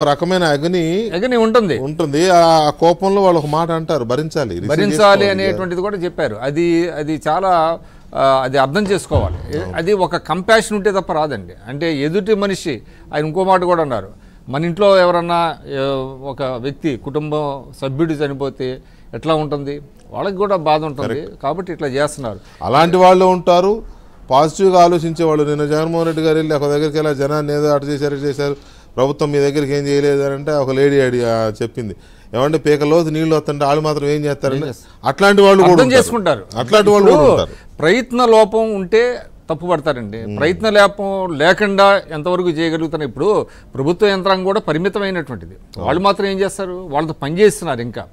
రకమైన అగ్ని ఉంటుంది ఆ కోపంలో వాళ్ళు ఒక మాట అంటారు భరించాలి అనేటువంటిది కూడా చెప్పారు. అది చాలా అది అర్థం చేసుకోవాలి. అది ఒక కంపాషన్ ఉంటే తప్ప రాదండి. అంటే ఎదుటి మనిషి ఆయన ఇంకో మాట కూడా అన్నారు, మన ఇంట్లో ఎవరన్నా ఒక వ్యక్తి కుటుంబం సభ్యుడు చనిపోతే ఎట్లా ఉంటుంది, వాళ్ళకి కూడా బాధ ఉంటుంది. కాబట్టి ఇట్లా చేస్తున్నారు. అలాంటి వాళ్ళు ఉంటారు, పాజిటివ్గా ఆలోచించే వాళ్ళు. నిన్న జగన్మోహన్ రెడ్డి గారు వెళ్ళి ఒక దగ్గరికి వెళ్ళి జనాన్ని ఏదో అటు చేశారు ప్రభుత్వం మీ దగ్గరికి ఏం చేయలేదు అని అంటే ఒక లేడీ చెప్పింది, ఏమంటే పీకలోతు నీళ్లు వస్తుంటే వాళ్ళు మాత్రం ఏం చేస్తారంటే అట్లాంటి వాళ్ళు కూడా చేసుకుంటారు. అట్లాంటి వాళ్ళు కూడా ఉంటారు. ప్రయత్న లోపం ఉంటే తప్పుపడతారండి. ప్రయత్న లోపం లేకుండా ఎంతవరకు చేయగలుగుతారు. ఇప్పుడు ప్రభుత్వ యంత్రాంగం కూడా పరిమితమైనటువంటిది. వాళ్ళు మాత్రం ఏం చేస్తారు, వాళ్ళతో పనిచేస్తున్నారు. ఇంకా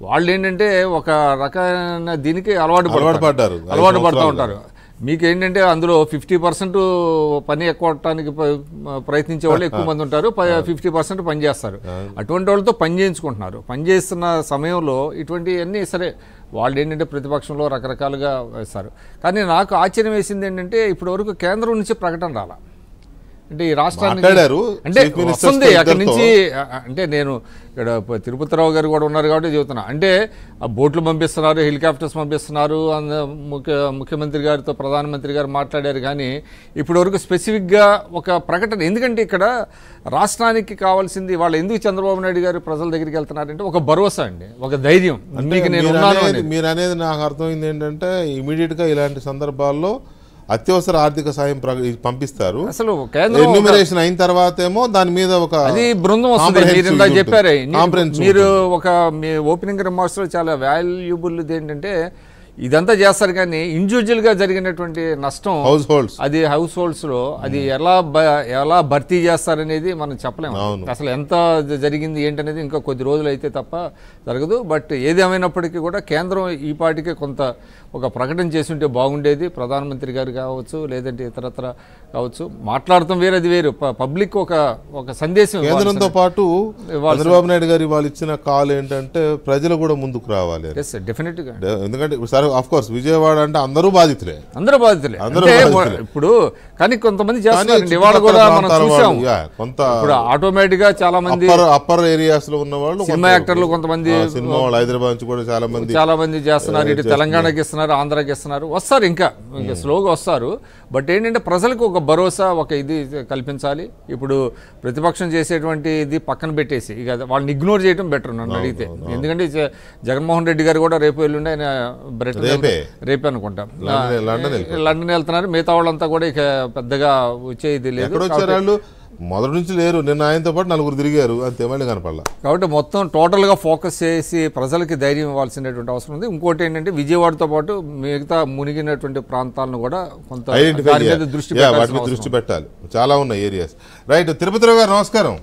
వాళ్ళు ఏంటంటే ఒక రకమైన దీనికి అలవాటు పడుతూ ఉంటారు. మీకేంటంటే అందులో 50% పని ఎక్కువటానికి ప్రయత్నించే వాళ్ళు ఎక్కువ మంది ఉంటారు, 50% పని చేస్తారు. అటువంటి వాళ్ళతో పని చేయించుకుంటున్నారు. పని చేస్తున్న సమయంలో ఇటువంటివన్నీ సరే వాళ్ళు ఏంటంటే ప్రతిపక్షంలో రకరకాలుగా వేస్తారు. కానీ నాకు ఆశ్చర్యం వేసింది ఏంటంటే ఇప్పటి వరకు కేంద్రం నుంచి ప్రకటన రాలా. అంటే ఈ రాష్ట్రానికి అంటే వస్తుంది అక్కడి నుంచి. అంటే నేను ఇక్కడ తిరుపతిరావు గారు కూడా ఉన్నారు కాబట్టి చెబుతున్నా. అంటే బోట్లు పంపిస్తున్నారు, హెలికాప్టర్స్ పంపిస్తున్నారు, ముఖ్యమంత్రి గారితో ప్రధానమంత్రి గారు మాట్లాడారు. కానీ ఇప్పటి వరకు స్పెసిఫిక్గా ఒక ప్రకటన. ఎందుకంటే ఇక్కడ రాష్ట్రానికి కావాల్సింది వాళ్ళు ఎందుకు చంద్రబాబు నాయుడు గారు ప్రజల దగ్గరికి వెళ్తున్నారంటే ఒక భరోసా అండి, ఒక ధైర్యం. మీకు నేను మీరు అనేది నాకు అర్థమైంది ఏంటంటే ఇమీడియట్గా ఇలాంటి సందర్భాల్లో అత్యవసర ఆర్థిక సాయం పంపిస్తారు. అసలు ఎన్యూమరేషన్ అయిన తర్వాత ఏమో దాని మీద ఒక బృందం వస్తుంది. మీరు చెప్పారు, మీరు ఒక మీ ఓపెనింగ్ రిమార్క్స్ లో చాలా వాల్యుబుల్ ఏంటంటే ఇదంతా చేస్తారు. కానీ ఇండివిజువల్ గా జరిగినటువంటి నష్టం అది హౌస్ హోల్డ్స్ లో అది ఎలా భర్తీ చేస్తారనేది మనం చెప్పలేము. అసలు ఎంత జరిగింది ఏంటనేది ఇంకా కొద్ది రోజులు అయితే తప్ప జరగదు. బట్ ఏదేమైనప్పటికీ కూడా కేంద్రం ఈ పాటికే కొంత ఒక ప్రకటన చేసి ఉంటే బాగుండేది. ప్రధానమంత్రి గారు కావచ్చు, లేదంటే ఇతరత్ర కావచ్చు, మాట్లాడటం వేరు, అది వేరు. పబ్లిక్ ఒక సందేశం. కేంద్రంతో పాటు చంద్రబాబు నాయుడు గారు వాళ్ళు ఇచ్చిన కాల్ ఏంటంటే ప్రజలు కూడా ముందుకు రావాలి. డెఫినెట్ గా. ఎందుకంటే ఆఫ్ కోర్స్ విజయవాడ అంటే అందరూ బాధితులే. ఇప్పుడు కానీ కొంతమంది చేస్తున్నారు. ఇవాళ కూడా మనం చూసాం. ఇప్పుడు ఆటోమేటిక్ గా చాలా మంది అప్పర్ ఏరియాస్ లో ఉన్న వాళ్ళు సినిమా యాక్టర్లు కొంతమంది సినిమా వాళ్ళు హైదరాబాద్ నుంచి కూడా చాలా మంది చేస్తున్నారు. ఇటు తెలంగాణకి ఇస్తున్నారు, ఆంధ్రాకి ఇస్తున్నారు. వస్తారు ఇంకా స్లోగా వస్తారు. బట్ ఏంటంటే ప్రజలకు ఒక భరోసా, ఒక ఇది కల్పించాలి. ఇప్పుడు ప్రతిపక్షం చేసేటువంటి ఇది పక్కన పెట్టేసి ఇక వాళ్ళని ఇగ్నోర్ చేయడం బెటర్ నన్ను అడిగితే. ఎందుకంటే జగన్మోహన్ రెడ్డి గారు కూడా రేపు ఎల్లుండి ఆయన రేపే అనుకుంటాం లండన్ వెళ్తున్నారు. మిగతా వాళ్ళంతా కూడా ఇక పెద్దగా వచ్చేది లేదు. మొదటి నుంచి లేరు. నిన్న ఆయనతో పాటు నలుగురు తిరిగారు, అంతే, మళ్ళీ కనపడాల. కాబట్టి మొత్తం టోటల్గా ఫోకస్ చేసి ప్రజలకి ధైర్యం ఇవ్వాల్సినటువంటి అవసరం ఉంది. ఇంకోటి ఏంటంటే విజయవాడతో పాటు మిగతా మునిగినటువంటి ప్రాంతాలను కూడా కొంత దృష్టి పెట్టాలి. చాలా ఉన్నాయి ఏరియాస్. రైట్, తిరుపతిరావు గారు నమస్కారం.